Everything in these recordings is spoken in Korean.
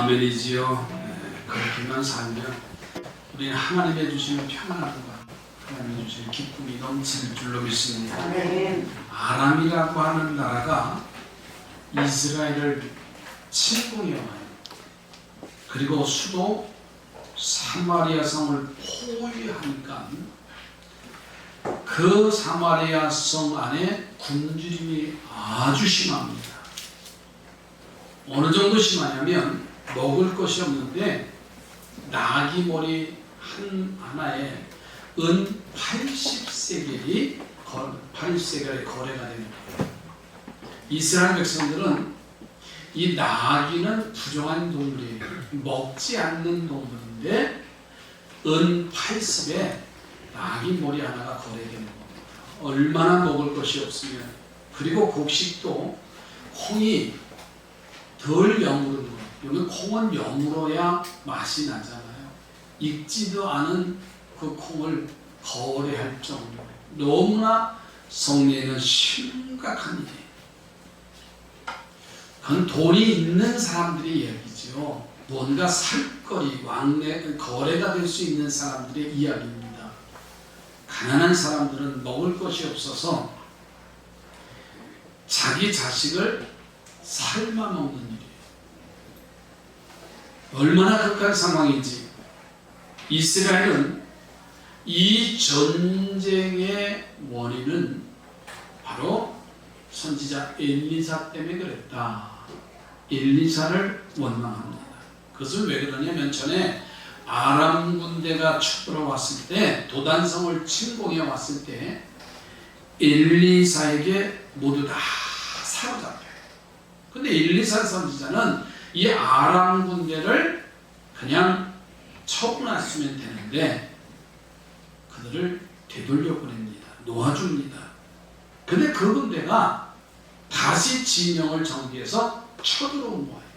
아멘이지요. 그렇게만 살면 우리는 하나님의 주시는 평안과 하나님의 주시는 기쁨이 넘칠 줄로 믿습니다. 아람이라고 하는 나라가 이스라엘을 침공해 와요. 그리고 수도 사마리아 성을 포위하니까 그 사마리아 성 안에 굶주림이 아주 심합니다. 어느 정도 심하냐면 먹을 것이 없는데 나귀 머리 하나에 은 80세겔이 거래가 되는 거예요. 이스라엘 백성들은 이 나귀는 부정한 동물이에요. 먹지 않는 동물인데 은 80에 나귀 머리 하나가 거래되는 겁니다. 얼마나 먹을 것이 없으면. 그리고 곡식도 콩이 덜 여무르는 거예요. 여기 콩은 여물어야 맛이 나잖아요. 익지도 않은 그 콩을 거래할 정도로 너무나 성내에는 심각한 일이에요. 그건 돈이 있는 사람들의 이야기죠. 뭔가 살거리, 거래가 될 수 있는 사람들의 이야기입니다. 가난한 사람들은 먹을 것이 없어서 자기 자식을 삶아 먹는 일이에요. 얼마나 극한 상황인지. 이스라엘은 이 전쟁의 원인은 바로 선지자 엘리사 때문에 그랬다. 엘리사를 원망합니다. 그것은 왜 그러냐면 전에 아람 군대가 쳐들어왔을 때, 도단성을 침공해 왔을 때 엘리사에게 모두 다 사로잡혀요. 근데 엘리사 선지자는 이 아람 군대를 그냥 처분했으면 되는데 그들을 되돌려 보냅니다. 놓아줍니다. 근데 그 군대가 다시 진영을 정비해서 쳐들어온 거예요.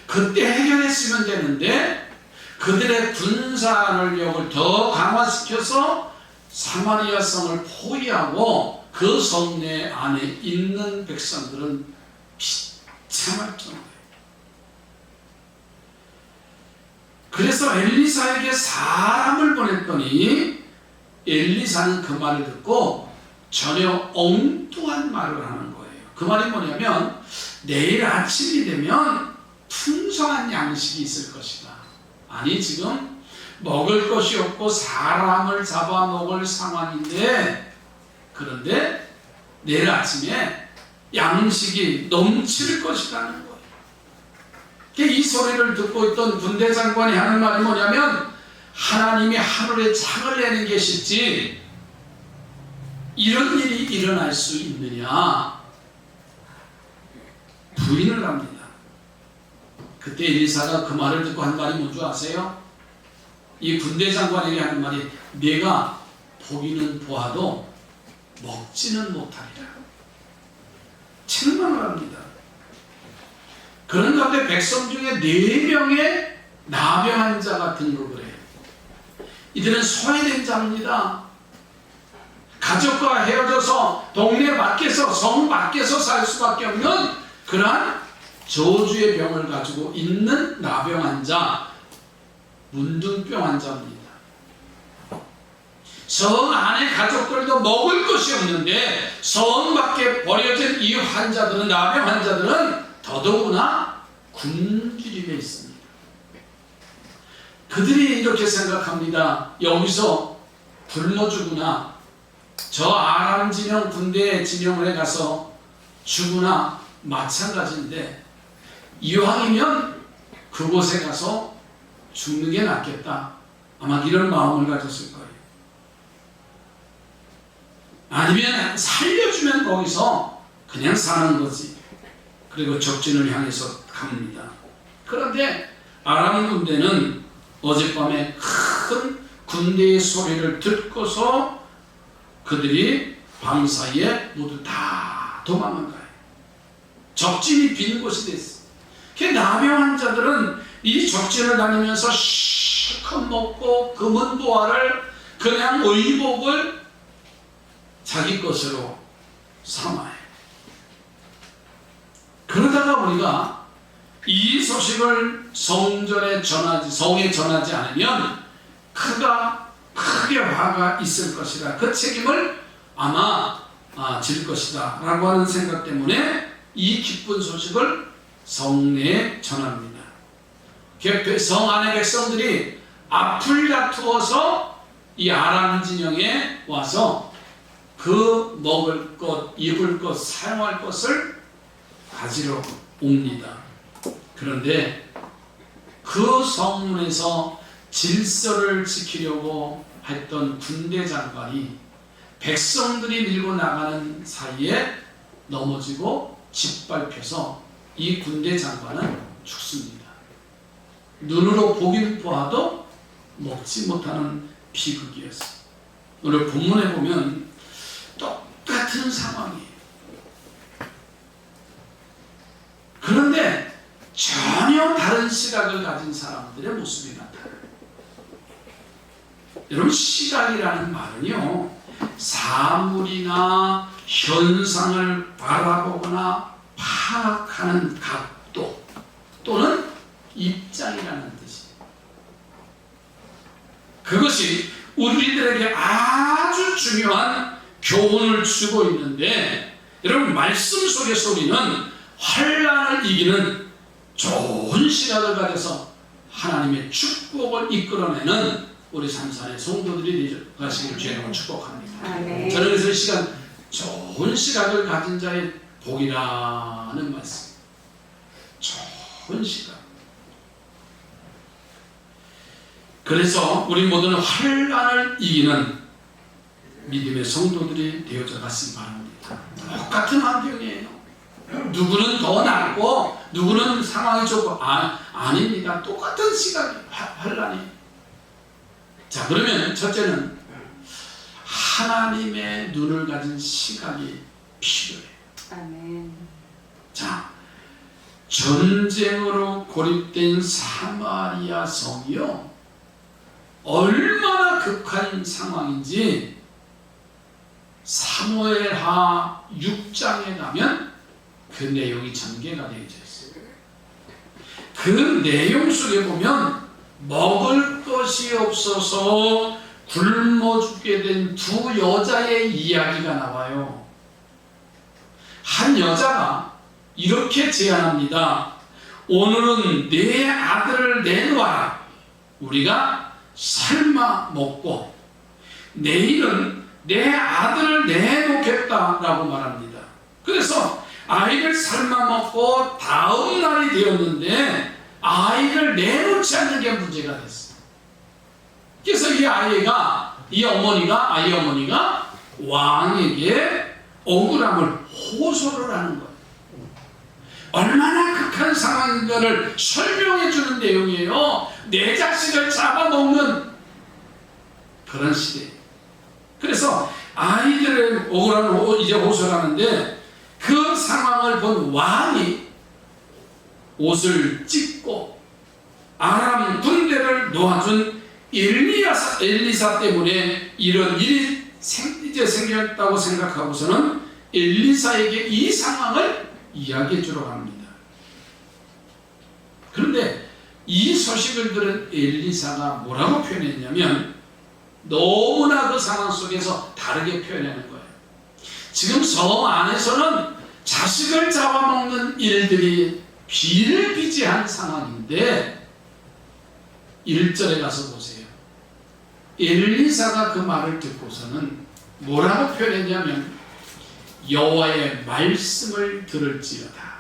그때 해결했으면 되는데 그들의 군사력을 더 강화시켜서 사마리아 성을 포위하고 그 성내 안에 있는 백성들은 비참할 정도예요. 그래서 엘리사에게 사람을 보냈더니 엘리사는 그 말을 듣고 전혀 엉뚱한 말을 하는 거예요. 그 말이 뭐냐면 내일 아침이 되면 풍성한 양식이 있을 것이다. 아니, 지금 먹을 것이 없고 사람을 잡아먹을 상황인데, 그런데 내일 아침에 양식이 넘칠 것이라는 거예요. 이 소리를 듣고 있던 군대 장관이 하는 말이 뭐냐면 하나님이 하늘에 창을 내는 계시지 이런 일이 일어날 수 있느냐 부인을 합니다. 그때 엘리사가 그 말을 듣고 한 말이 뭔지 아세요? 이 군대 장관에게 하는 말이 내가 보기는 보아도 먹지는 못하리라. 책망을 합니다. 그런 가운데 백성 중에 4명의 나병한 자가 등극을 해요. 이들은 소외된 자입니다. 가족과 헤어져서 동네 밖에서, 성 밖에서 살 수밖에 없는 그러한 저주의 병을 가지고 있는 나병한 자, 문둥병 환자입니다. 성 안에 가족들도 먹을 것이 없는데 성 밖에 버려진 이 환자들은, 나병 환자들은 더더구나 굶주림에 있습니다. 그들이 이렇게 생각합니다. 여기서 굶어 죽으나 저 아람 진영 군대 진영에 가서 죽으나 마찬가지인데 이왕이면 그곳에 가서 죽는 게 낫겠다. 아마 이런 마음을 가졌을 거예요. 아니면 살려주면 거기서 그냥 사는 거지. 그리고 적진을 향해서 갑니다. 그런데 아람 군대는 어젯밤에 큰 군대의 소리를 듣고서 그들이 밤사이에 모두 다 도망간 거예요. 적진이 빈 곳이 됐어요. 나병한 자들은 이 적진을 다니면서 실컷 먹고 금은 보화를 그냥 의복을 자기 것으로 삼아요. 그러다가 우리가 이 소식을 성에 전하지 않으면 크게 화가 있을 것이다. 그 책임을 아마 질 것이다 라고 하는 생각 때문에 이 기쁜 소식을 성내에 전합니다. 성 안의 백성들이 앞을 다투어서 이 아람 진영에 와서 그 먹을 것, 입을 것, 사용할 것을 가지러 옵니다. 그런데 그 성문에서 질서를 지키려고 했던 군대 장관이 백성들이 밀고 나가는 사이에 넘어지고 짓밟혀서 이 군대 장관은 죽습니다. 눈으로 보긴 보아도 먹지 못하는 비극이었어요. 오늘 본문에 보면 똑같은 상황이에요. 그런데 전혀 다른 시각을 가진 사람들의 모습이 나타나요. 여러분, 시각이라는 말은요, 사물이나 현상을 바라보거나 파악하는 각도 또는 입장이라는 뜻이에요. 그것이 우리들에게 아주 중요한 교훈을 주고 있는데, 여러분, 말씀 속에서 우리는 환난을 이기는 좋은 시각을 가져서 하나님의 축복을 이끌어내는 우리 삼산의 성도들이 되시기를 주님으로 축복합니다. 아멘. 저는 그래서 이 시간 좋은 시각을 가진 자의 복이라는 말씀. 좋은 시각. 그래서 우리 모두는 환난을 이기는 믿음의 성도들이 되어져 갔으면 바랍니다. 똑같은 환경이에요. 누구는 더 낫고 누구는 상황이 좋고 아닙니다. 똑같은 시각이에요. 환난이. 자, 그러면 첫째는 하나님의 눈을 가진 시각이 필요해요. 아멘. 자, 전쟁으로 고립된 사마리아 성이요, 얼마나 극한 상황인지 사무엘하 6장에 가면 그 내용이 전개가 되어 있어요. 그 내용 속에 보면 먹을 것이 없어서 굶어 죽게 된 두 여자의 이야기가 나와요. 한 여자가 이렇게 제안합니다. 오늘은 내 아들을 내놓아라. 우리가 삶아 먹고 내일은 내 아들을 내놓겠다라고 말합니다. 그래서 아이를 삶아 먹고 다음 날이 되었는데 아이를 내놓지 않는 게 문제가 됐어요. 그래서 이 어머니가 왕에게 억울함을 호소를 하는 거예요. 얼마나 극한 상황인가를 설명해 주는 내용이에요. 내 자식을 잡아먹는 그런 시대. 그래서 아이들의 억울함을 이제 호소를 하는데, 그 상황을 본 왕이 옷을 찢고 아람 군대를 놓아준 엘리사 때문에 이런 일이 이제 생겼다고 생각하고서는 엘리사에게 이 상황을 이야기해 주러 갑니다. 그런데 이 소식을 들은 엘리사가 뭐라고 표현했냐면, 너무나 그 상황 속에서 다르게 표현하는 거예요. 지금 성 안에서는 자식을 잡아먹는 일들이 비일비재한 상황인데, 1절에 가서 보세요. 엘리사가 그 말을 듣고서는 뭐라고 표현했냐면, 여호와의 말씀을 들을지어다.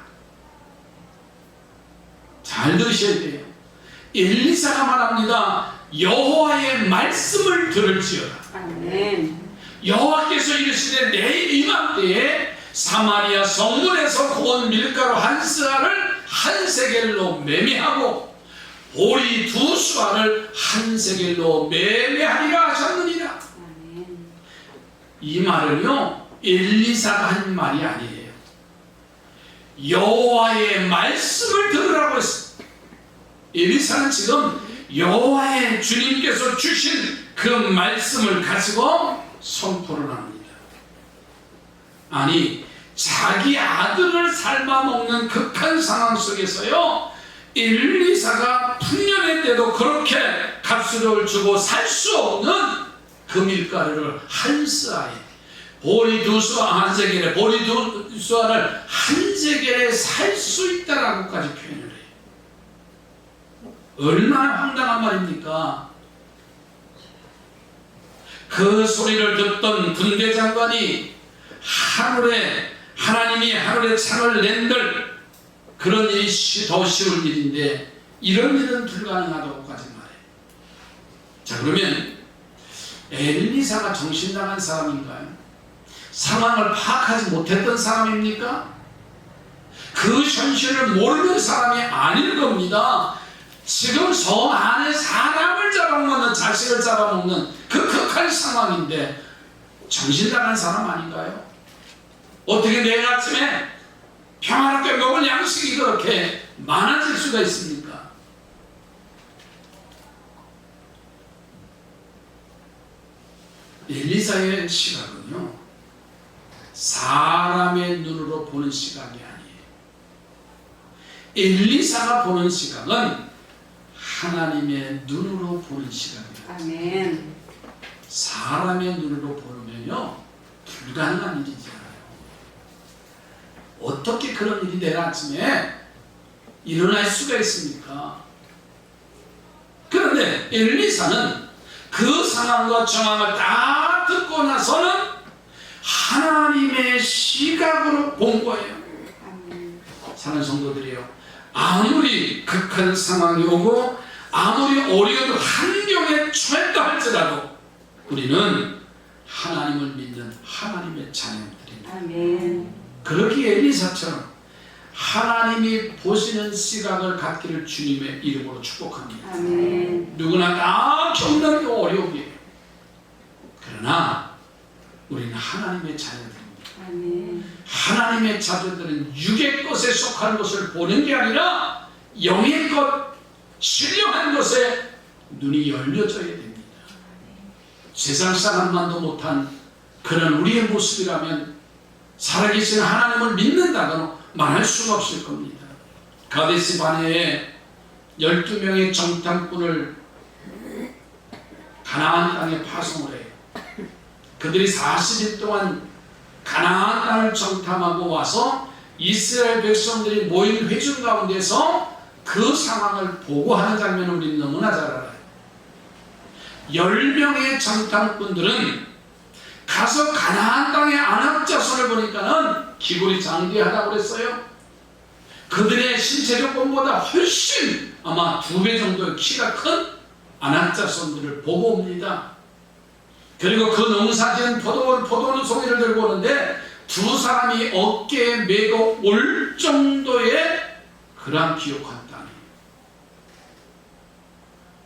잘 들으셔야 돼요. 엘리사가 말합니다. 여호와의 말씀을 들을지어다. 아멘. 여호와께서 이르시되 내일 이맘때에 사마리아 성문에서 구운 밀가루 한 스아를 한 세겔로 매매하고 보리 2수알을 한 세겔로 매매하리라 하셨느니라. 아멘. 이 말은요, 엘리사가 한 말이 아니에요. 여호와의 말씀을 들으라고 했어요. 엘리사는 지금 여호와의 주님께서 주신 그 말씀을 가지고 선포를 합니다. 아니, 자기 아들을 삶아먹는 극한 상황 속에서요, 엘리사가 풍년의 때도 그렇게 값을 주고 살 수 없는 그 밀가루를 한 스아에, 보리 두 수아 한 세겔에, 보리 두 수아를 한 세겔에 살 수 있다라고까지 표현을 해요. 얼마나 황당한 말입니까? 그 소리를 듣던 군대 장관이 하나님이 하늘에 창을 낸들, 그런 일이 더 쉬울 일인데 이런 일은 불가능하다고까지 말해요. 자, 그러면 엘리사가 정신 나간 사람인가요? 상황을 파악하지 못했던 사람입니까? 그 현실을 모르는 사람이 아닐 겁니다. 지금 성 안에 사람을 잡아먹는, 자식을 잡아먹는 그 극한 상황인데 정신 나간 사람 아닌가요? 어떻게 내일 아침에 평화롭게 먹을 양식이 그렇게 많아질 수가 있습니까? 엘리사의 시각은요, 사람의 눈으로 보는 시각이 아니에요. 엘리사가 보는 시각은 하나님의 눈으로 보는 시각이에요. 아멘. 사람의 눈으로 보면요, 불가능한 일이잖아요. 어떻게 그런 일이 내일 아침에 일어날 수가 있습니까? 그런데 엘리사는 그 상황과 정황을 다 듣고 나서는 하나님의 시각으로 본 거예요. 아멘. 사랑하는 성도들이요, 아무리 극한 상황이 오고 아무리 어려운 환경에 처했다 할지라도 우리는 하나님을 믿는 하나님의 자녀들입니다. 아멘. 그렇기에 엘리사처럼 하나님이 보시는 시각을 갖기를 주님의 이름으로 축복합니다. 아멘. 누구나 다 겪는 어려움이에요. 그러나 우리는 하나님의 자녀들입니다. 아멘. 하나님의 자녀들은 육의 것에 속한 것을 보는 게 아니라 영의 것, 신령한 것에 눈이 열려져야 됩니다. 세상 사람만도 못한 그런 우리의 모습이라면 살아계신 하나님을 믿는다고는 말할 수가 없을 겁니다. 가데스 바네에 12명의 정탐꾼을 가나안 땅에 파송을 해요. 그들이 40일 동안 가나안 땅을 정탐하고 와서 이스라엘 백성들이 모인 회중 가운데서 그 상황을 보고하는 장면을 우리는 너무나 잘 알아요. 10명의 정탐꾼들은 가서 가나안 땅의 아낙 자손을 보니까는 기골이 장대하다고 그랬어요. 그들의 신체 조건보다 훨씬 아마 2배 정도의 키가 큰 아낙 자손들을 보고 옵니다. 그리고 그 농사지은 포도원 송이를 들고 오는데 두 사람이 어깨에 메고 올 정도의 그러한 기억한 땅이,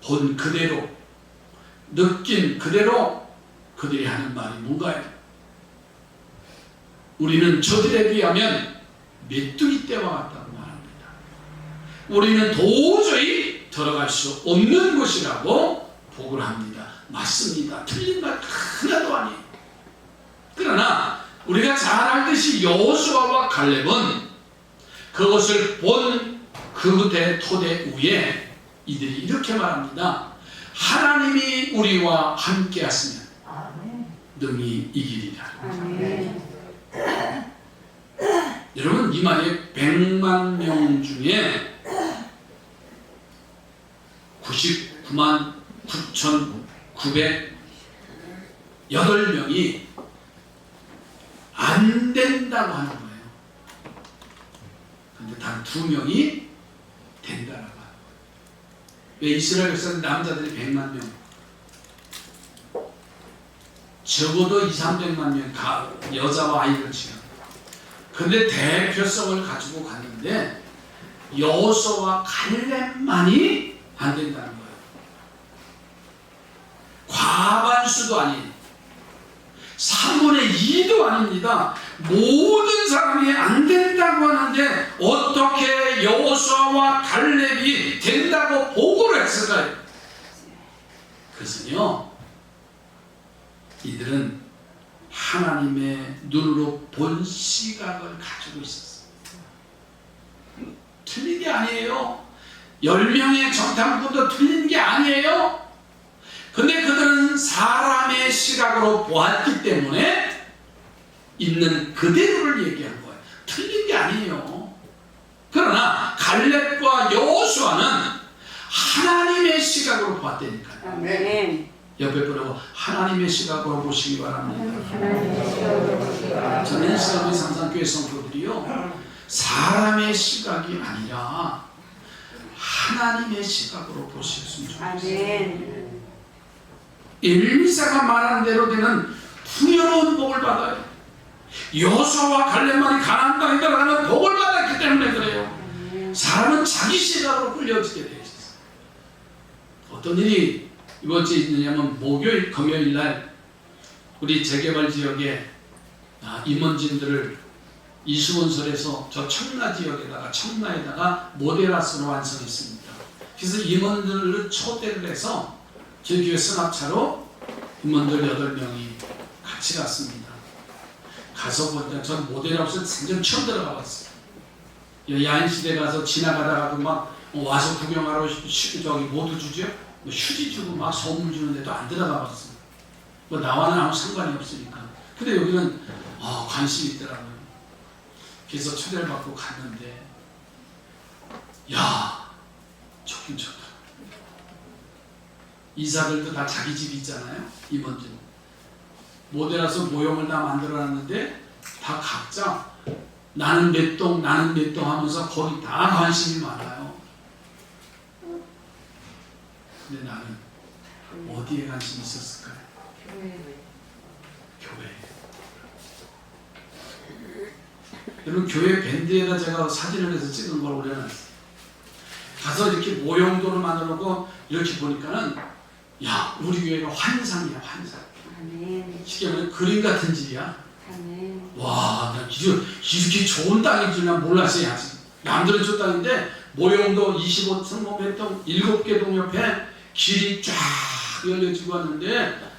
본 그대로 느낀 그대로 그들이 하는 말이 뭔가요? 우리는 저들에 비하면 메뚜기 떼와 같다고 말합니다. 우리는 도저히 들어갈 수 없는 곳이라고 보고를 합니다. 맞습니다. 틀린 말 하나도 아니에요. 그러나 우리가 잘 알듯이 여호수아와 갈렙은 그것을 본 그 토대 위에 이들이 이렇게 말합니다. 하나님이 우리와 함께 하시면 능히 이기리라. 아멘. 여러분, 이 말이 100만 명 중에 99만 9,908명이 안 된다고 하는 거예요. 근데 단 2명이 된다라고 하는 거예요. 왜 이스라엘 백성 남자들이 100만 명, 적어도 200~300만 명 여자와 아이를 지금. 근데 대표성을 가지고 갔는데 여호수아와 갈렙만이 안 된다는 거예요. 과반수도 아닌 3분의 2도 아닙니다. 모든 사람이 안 된다고 하는데 어떻게 여호수아와 갈렙이 된다고 보고를 했을까요? 그것은요, 이들은 하나님의 눈으로 본 시각을 가지고 있었어요. 틀린 게 아니에요. 10명의 정탐꾼도 틀린 게 아니에요. 근데 그들은 사람의 시각으로 보았기 때문에 있는 그대로를 얘기한 거예요. 틀린 게 아니에요. 그러나 갈렙과 여호수아는 하나님의 시각으로 보았다니까요. 아멘. 옆에 보라고 하나님의 시각으로 보시기 바랍니다. 하나님의 시각으로 보시기 바랍니다. 저는 우리 삼산교회 성도들이요, 사람의 시각이 아니라 하나님의 시각으로 보셨으면 좋겠어요. 아멘. 엘리사가 말한 대로 되는 풍요로운 복을 받아요. 여호수아와 갈렙만이 가나안 땅에 들어가는 복을 받았기 때문에 그래요. 아멘. 사람은 자기 시각으로 끌려지게 되어 있어요. 어떤 일이 이번 주에 있느냐면 목요일, 금요일 날 우리 재개발 지역에 임원진들을 이수원설에서 저 청라에다가 모델하우스로 완성했습니다. 그래서 임원들을 초대를 해서 저희 교회 승합차로 임원들 8명이 같이 갔습니다. 가서 보니까 전 모델하우스 완전 처음 들어가 봤어요. 야인시대 가서 지나가다가도 막 와서 구경하러 저기 모두 주죠? 휴지 주고 막 선물 주는데도 안 들어가 봤어요. 뭐 나와는 아무 상관이 없으니까. 근데 여기는 관심이 있더라고요. 그래서 초대를 받고 갔는데, 야, 좋긴 좋다. 이사들도 다 자기 집 있잖아요. 임원들. 모델하우스 모형을 다 만들어놨는데 다 각자 나는 몇 동 하면서 거기 다 관심이 많아요. 근데 나는 어디에 관심이 있었을까요? 교회. 여러분, 교회 밴드에다 제가 사진을 해서 찍은 걸 올려놨어요. 가서 이렇게 모형도를 만들어놓고 이렇게 보니까는, 야, 우리 교회가 환상이야, 환상. 아멘. 쉽게 말하면 그림 같은 집이야. 아멘. 와, 나 이렇게 좋은 땅인 줄 난 몰랐어요, 아직. 남들은 저 땅인데, 모형도 25층 7개 동 옆에 길이 쫙 열려지고 왔는데,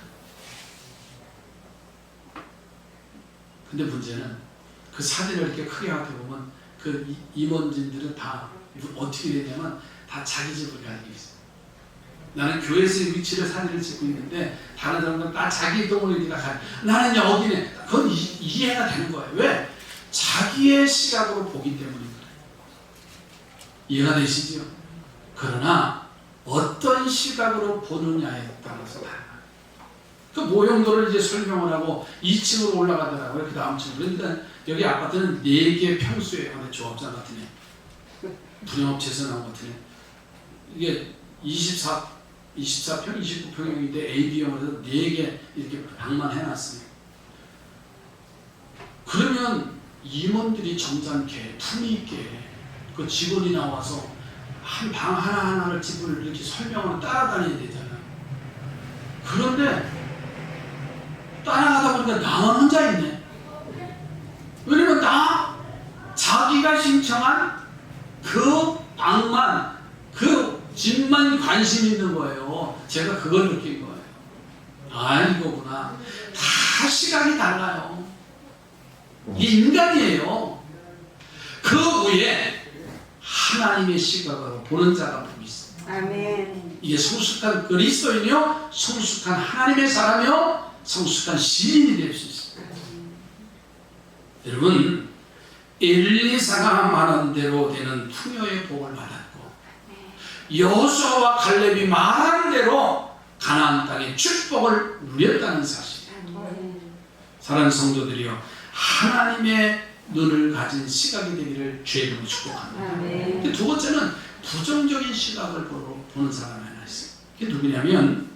근데 문제는 그 사진을 이렇게 크게 하게 보면 그 임원진들은 다 어떻게 되냐면 다 자기 집을 가지고 있어요. 나는 교회에서의 위치를 사진을 찍고 있는데 다른 사람들은 다 자기 동을 이렇게 다 가. 나는 여기네. 그건 이해가 되는 거예요. 왜? 자기의 시각으로 보기 때문에 그래요. 이해가 되시죠? 그러나 어떤 시각으로 보느냐에 따라서 달라요. 그 모형도를 이제 설명을 하고 2층으로 올라가더라고요. 그 다음 층으로. 그러니까 여기 아파트는 4개 평수예요. 근데 조합장 같은 애. 분양업체에서 나온 것 같은 애. 이게 24평, 29평형인데 AB형으로 해서 4개 이렇게 방만 해놨어요. 그러면 임원들이 점잖게 품위 있게 그 직원이 나와서 한 방 하나하나를 집을 이렇게 설명을 따라다녀야 되잖아요. 그런데 따라가다 보니까 나만 혼자 있네. 왜냐면 자기가 신청한 그 방만, 그 집만 관심 있는 거예요. 제가 그걸 느낀 거예요. 아, 이거구나. 다 시각이 달라요. 이게 인간이에요. 그 위에 하나님의 시각으로 보는 자가 복이 있어요. 아멘. 이게 성숙한 그리스도이며 성숙한 하나님의 사람이요 성숙한 시인이 될 수 있어요. 여러분, 엘리사가 말한 대로 되는 풍요의 복을 받았고 여호수아와 갈렙이 말한 대로 가나안 땅의 축복을 누렸다는 사실이에요. 사랑하는 성도들이요, 하나님의 눈을 가진 시각이 되기를 주의 축복합니다. 아멘. 두 번째는 부정적인 시각을 보는 사람이 하나 있어요. 그게 누구냐면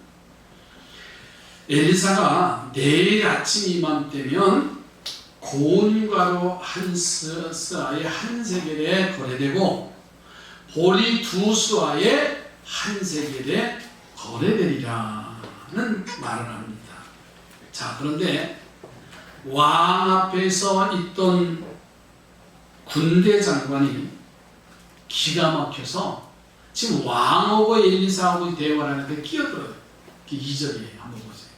엘리사가 내일 아침 이맘때면 고운가루 한 스아에 한 세겔에 거래되고 보리 2수아에 한 세겔에 거래되리라는 말을 합니다. 자, 그런데 왕 앞에서 있던 군대 장관이 기가 막혀서 지금 왕하고 엘리사하고 대화를 하는데 끼어들어요. 그게 2절이에요. 한번 보세요.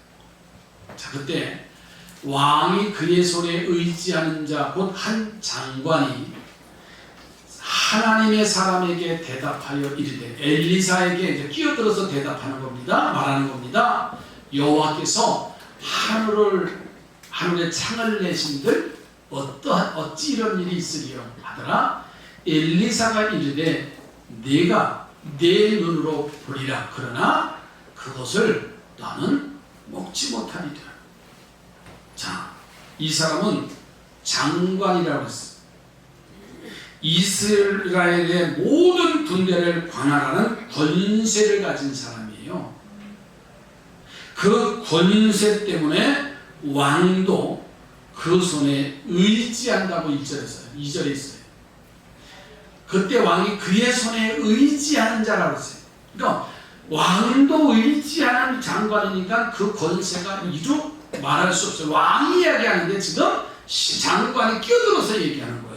자, 그때 왕이 그의 손에 의지하는 자 곧 한 장관이 하나님의 사람에게 대답하여 이르되, 엘리사에게 이제 끼어들어서 대답하는 겁니다. 말하는 겁니다. 여호와께서 하늘에 창을 내신들 어찌 이런 일이 있으리요 하더라. 엘리사가 이르되, 네가 내 눈으로 보리라. 그러나 그것을 너는 먹지 못하리라. 자, 이 사람은 장관이라고 했어요. 이스라엘의 모든 군대를 관할하는 권세를 가진 사람이에요. 그 권세 때문에 왕도 그 손에 의지한다고 2절에 있어요. 그때 왕이 그의 손에 의지하는 자라고 했어요. 그러니까 왕도 의지하는 장관이니까 그 권세가 이루 말할 수 없어요. 왕이 이야기하는데 지금 장관이 끼어들어서 얘기하는 거예요.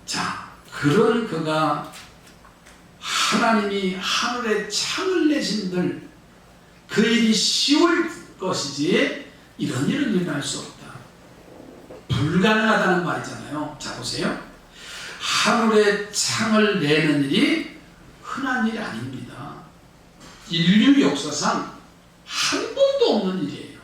자, 그런 그가 하나님이 하늘에 창을 내신들 그 일이 쉬울 것이지 이런 일은 일어날 수 없다. 불가능하다는 말이잖아요. 자, 보세요. 하늘에 창을 내는 일이 흔한 일이 아닙니다. 인류 역사상 한 번도 없는 일이에요.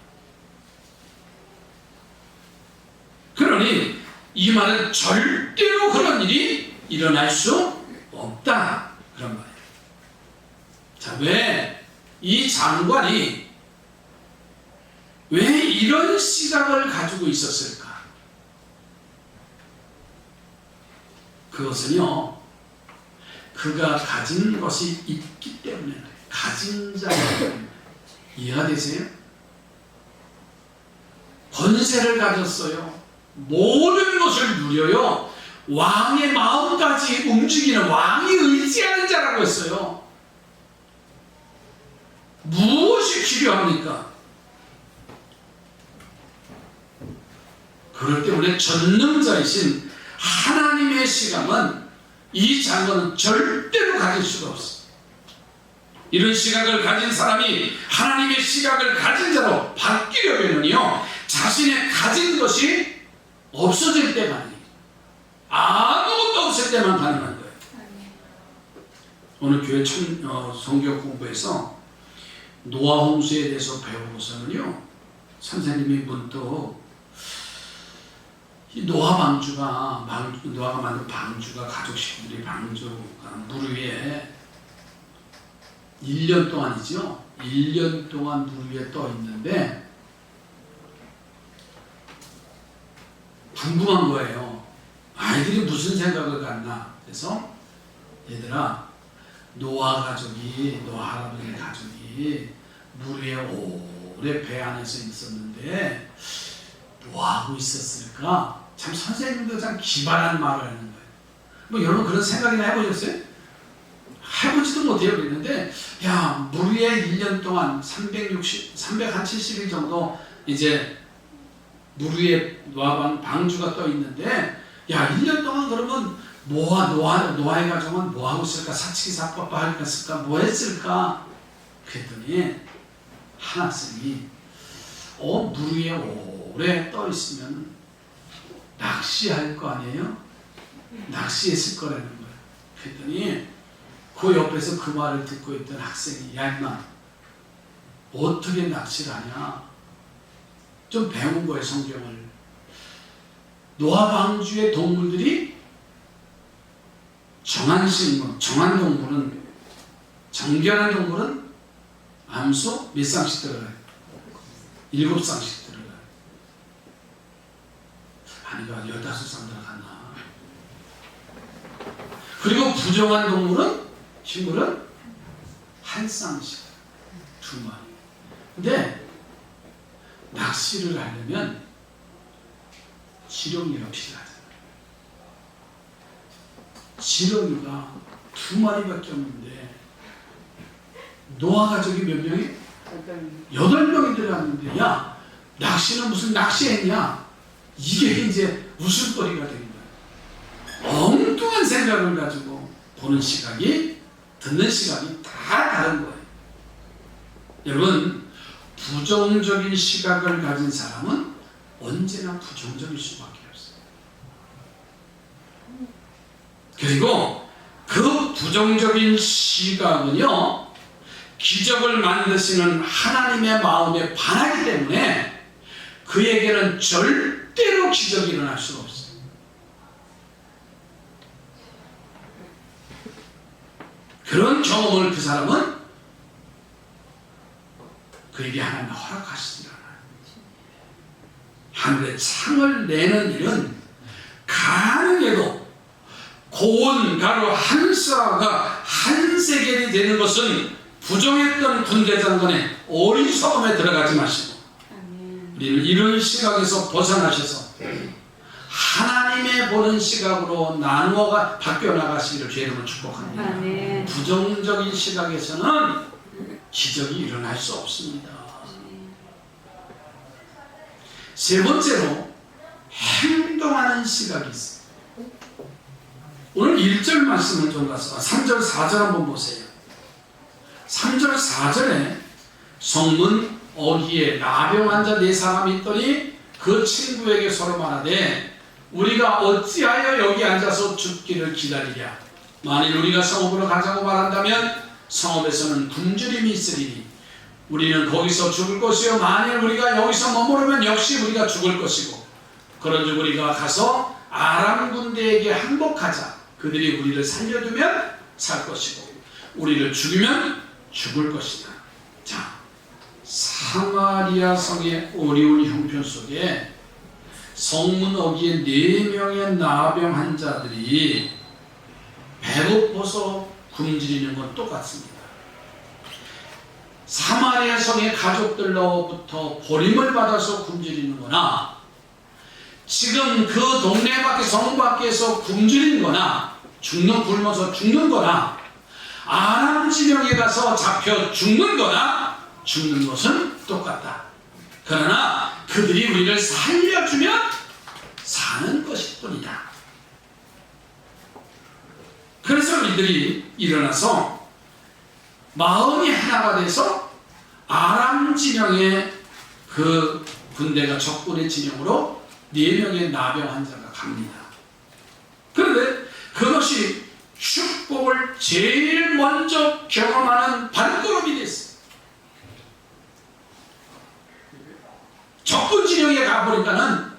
그러니 이 말은 절대로 그런 일이 일어날 수 없다, 그런 말이에요. 자, 왜 이 장관이 왜 이런 시각을 가지고 있었을까? 그것은요, 그가 가진 것이 있기 때문에, 가진 자가 이해가 되세요? 권세를 가졌어요. 모든 것을 누려요. 왕의 마음까지 움직이는, 왕이 의지하는 자라고 했어요. 무엇이 필요합니까? 그렇기 때문에 전능자이신 하나님의 시각은 이 장관은 절대로 가질 수가 없어. 이런 시각을 가진 사람이 하나님의 시각을 가진 자로 바뀌려면요, 자신의 가진 것이 없어질 때 가능해요. 아무것도 없을 때만 가능한 거예요. 오늘 교회 성경 공부에서 노아 홍수에 대해서 배우고서는요, 선생님이 문득 이 노아가 만든 방주가, 가족 식구들이 방주가 물 위에 1년 동안이죠. 1년 동안 물 위에 떠 있는데 궁금한 거예요. 아이들이 무슨 생각을 갖나. 그래서 얘들아, 노아 할아버지 가족이 물 위에 오래 배 안에서 있었는데 뭐 하고 있었을까? 참 선생님도 참 기발한 말을 하는 거예요. 뭐 여러분 그런 생각이나 해보셨어요? 해보지도 못해요. 그랬는데, 야, 물 위에 1년 동안 370일 정도 이제 물 위에 방주가 떠 있는데, 야, 1년 동안 그러면 노아의 가정은 뭐 하고 있을까? 사치기 사빠빠 했을까? 뭐 했을까? 그랬더니 한 학생이 물 위에 오래 떠 있으면 낚시할 거 아니에요? 낚시했을 거라는 거예요. 그랬더니 그 옆에서 그 말을 듣고 있던 학생이, 야, 임마, 어떻게 낚시를 하냐? 좀 배운 거예요, 성경을. 노아 방주의 동물들이 정한 동물은, 정결한 동물은 암소 몇 쌍씩 들어가요? 7쌍씩 들어가요. 아니가 15쌍 들어갔나? 그리고 부정한 동물은, 식물은 한 쌍씩, 2마리. 근데 낚시를 하려면 지렁이가 필요하잖아요. 지렁이가 2마리밖에 없는데 노아 가족이 몇 명이? 8명이 들어갔는데, 야, 낚시는 무슨 낚시했냐? 이게 이제 웃음거리가 된 거예요. 엉뚱한 생각을 가지고 보는 시각이, 듣는 시각이 다 다른 거예요. 여러분, 부정적인 시각을 가진 사람은 언제나 부정적일 수밖에 없어요. 그리고 그 부정적인 시각은요, 기적을 만드시는 하나님의 마음에 반하기 때문에 그에게는 절대로 기적이 일어날 수가 없어요. 그런 경험을 그 사람은 그에게 하나님이 허락하시지 않아요. 하늘에 창을 내는 일은 가능해도 고운 가루 한 쏴가 한 세겔이 되는 것은 부정했던 군대장관의 어리석음에 들어가지 마시고 아멘. 우리는 이런 시각에서 벗어나셔서 하나님의 보는 시각으로 나누어가 바뀌어 나가시기를 주님으로 축복합니다. 아멘. 부정적인 시각에서는 기적이 일어날 수 없습니다. 세 번째로 행동하는 시각이 있습니다. 오늘 1절 말씀을 좀 가서 3절 4절 한번 보세요. 3절 4절에 성문 어귀에 나병 환자 4사람이 있더니 그 친구에게 서로 말하되 우리가 어찌하여 여기 앉아서 죽기를 기다리랴. 만일 우리가 성읍으로 가자고 말한다면 성읍에서는 굶주림이 있으리니 우리는 거기서 죽을 것이요 만일 우리가 여기서 머무르면 역시 우리가 죽을 것이고 그런즉 우리가 가서 아람 군대에게 항복하자. 그들이 우리를 살려두면 살 것이고 우리를 죽이면 죽을 것이다. 자, 사마리아 성의 어려운 형편 속에 성문 어귀에 4명의 나병 환자들이 배고파서 굶주리는 건 똑같습니다. 사마리아 성의 가족들로부터 버림을 받아서 굶주리는 거나 지금 그 동네 밖에 성 밖에서 굶주리는 거나 굶어서 죽는 거나 아람 지명에 가서 잡혀 죽는 거나 죽는 것은 똑같다. 그러나 그들이 우리를 살려주면 사는 것일 뿐이다. 그래서 우리들이 일어나서 마음이 하나가 돼서 아람 진영의 그 군대가 적군의 진영으로 4명의 나병 환자가 갑니다. 그런데 그것이 축복을 제일 먼저 경험하는 발걸음이 됐어요. 적군 진영에 가보니까는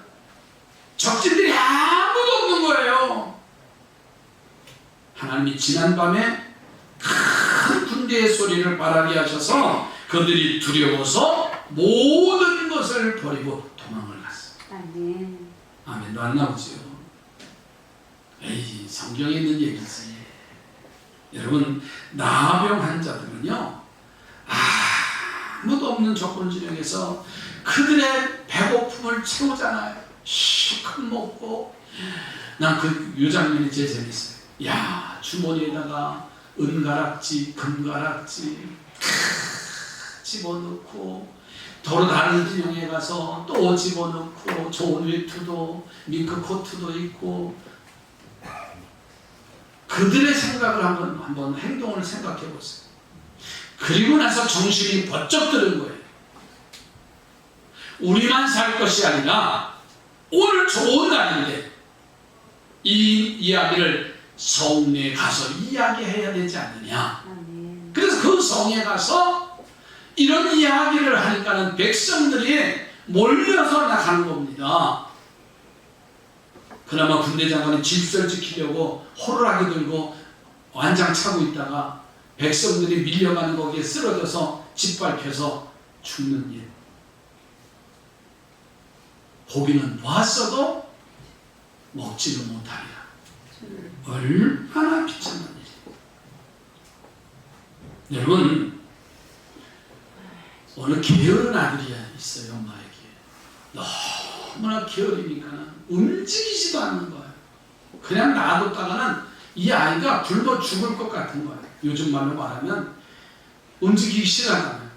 적진들이 아무도 없는 거예요. 하나님이 지난밤에 큰 군대의 소리를 바라게 하셔서 그들이 두려워서 모든 것을 버리고 도망을 갔어요. 아멘. 아멘도 안 나오죠. 에이, 성경에 있는 얘기지. 여러분, 나병 환자들은요, 아무도 없는 적군 진영에서 그들의 배고픔을 채우잖아요. 실컷 먹고. 난 그 유장면이 제일 재밌어요. 야, 주머니에다가 은가락지, 금가락지 집어넣고 도로 다른 진영에 가서 또 집어넣고 좋은 외투도 밍크 코트도 입고 그들의 생각을 한번 행동을 생각해 보세요. 그리고 나서 정신이 번쩍 드는 거예요. 우리만 살 것이 아니라 오늘 좋은 날인데 이 이야기를 성내에 가서 이야기해야 되지 않느냐. 아멘. 그래서 그 성에 가서 이런 이야기를 하니까는 백성들이 몰려서 나가는 겁니다. 그나마 군대 장관이 질서를 지키려고 호루라기 들고 완장 차고 있다가 백성들이 밀려가는 거기에 쓰러져서 짓밟혀서 죽는 일. 고기는 보았어도 먹지를 못하리라. 얼마나 비참한 일이에요. 여러분, 어느 게으른 아들이 있어요. 엄마에게 너무나 게으르니까 움직이지도 않는 거예요. 그냥 놔뒀다가는 이 아이가 굶어 죽을 것 같은 거예요. 요즘 말로 말하면 움직이기 싫어하잖아요.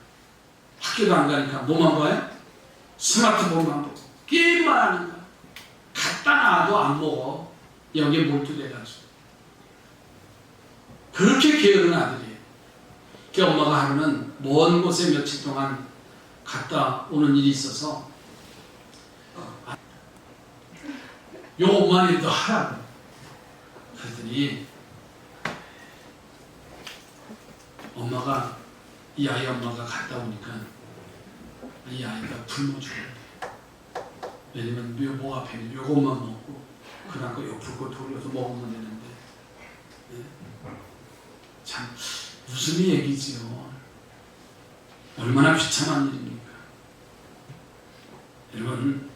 학교도 안 가니까 뭐만 봐요? 스마트폰만 보고 게임만 하는 거예요. 갖다 놔도 안 먹어. 여기에 몰두돼가지고. 그렇게 게으른 아들이에요. 그 엄마가 하루는 먼 곳에 며칠 동안 갔다 오는 일이 있어서 요 엄마님도 하라고 그랬더니 엄마가 이 아이 엄마가 갔다 오니까 이 아이가 굶어 죽었대. 왜냐면 묘목 앞에는 요것만 먹고 그다음 거 옆으로 거 돌려서 먹으면 되는데 네? 참 무슨 얘기지요. 얼마나 비참한 일입니까. 여러분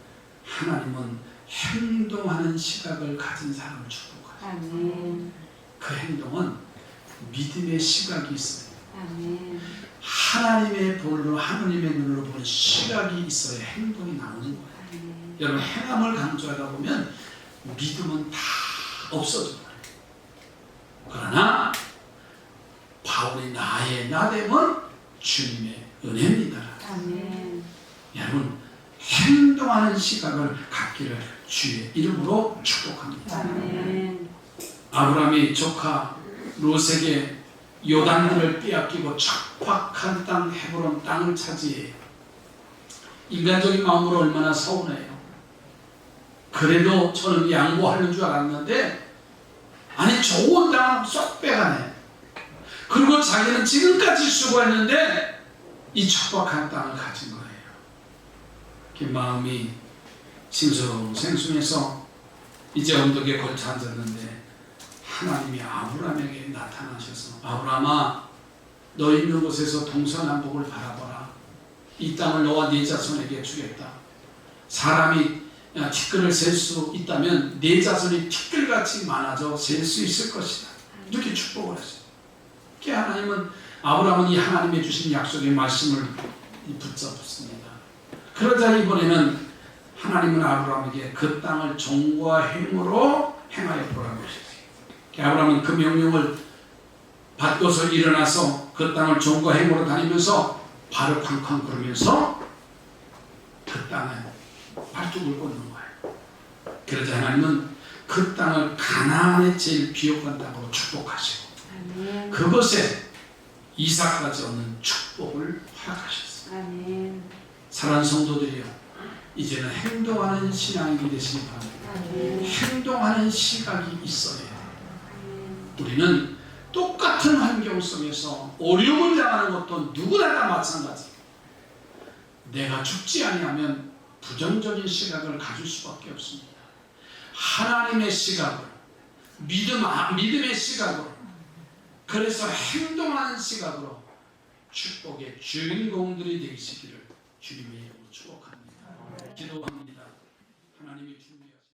하나님은 행동하는 시각을 가진 사람을 축복하죠. 아멘. 그 행동은 믿음의 시각이 있어요. 아멘. 하나님의 볼로 하나님의 눈으로 보는 시각이 있어야 행동이 나오는 거예요. 아멘. 여러분 행함을 강조하다 보면 믿음은 다 없어져요. 그러나 바울이 나의 나됨은 주님의 은혜입니다. 아멘. 여러분 행동하는 시각을 갖기를 주의 이름으로 축복합니다. 아멘. 아브라함이 조카 롯에게 요단강을 빼앗기고 척박한 땅 헤브론 땅을 차지해요. 인간적인 마음으로 얼마나 서운해요. 그래도 저는 양보하는 줄 알았는데 아니 좋은 땅을 쏙 빼가네. 그리고 자기는 지금까지 수고했는데 이 척박한 땅을 가진 거예요. 그 마음이 싱숭생숭해서 이제 언덕에 걸쳐 앉았는데 하나님이 아브라함에게 나타나셔서 아브라함아 너 있는 곳에서 동서남북을 바라보라. 이 땅을 너와 네 자손에게 주겠다. 사람이 티끌을 셀 수 있다면 네 자손이 티끌같이 많아져 셀 수 있을 것이다. 이렇게 축복을 했어요. 그 하나님은 아브라함은 이 하나님의 주신 약속의 말씀을 붙잡았습니다. 그러자 이번에는 하나님은 아브라함에게 그 땅을 종과 행으로 행하여 보라고 하셨어요. 아브라함은 그 명령을 받고서 일어나서 그 땅을 종과 행으로 다니면서 발을 쾅쾅 구르면서 그 땅에 발톱을 꽂는 거예요. 그러자 하나님은 그 땅을 가나안의 제일 비옥한 땅으로 축복하시고 아멘. 그것에 이삭까지 얻는 축복을 허락하셨어요. 아멘. 사랑하는 성도들이여 이제는 행동하는 신앙이 되시기 바랍니다. 아멘. 행동하는 시각이 있어야 돼요. 아멘. 우리는 똑같은 환경 속에서 어려움을 당하는 것도 누구나 다 마찬가지. 내가 죽지 아니하면 부정적인 시각을 가질 수밖에 없습니다. 하나님의 시각으로 믿음의 시각으로 그래서 행동하는 시각으로 축복의 주인공들이 되시기를 주님의 이름으로 축복합니다. 기도합니다. 하나님의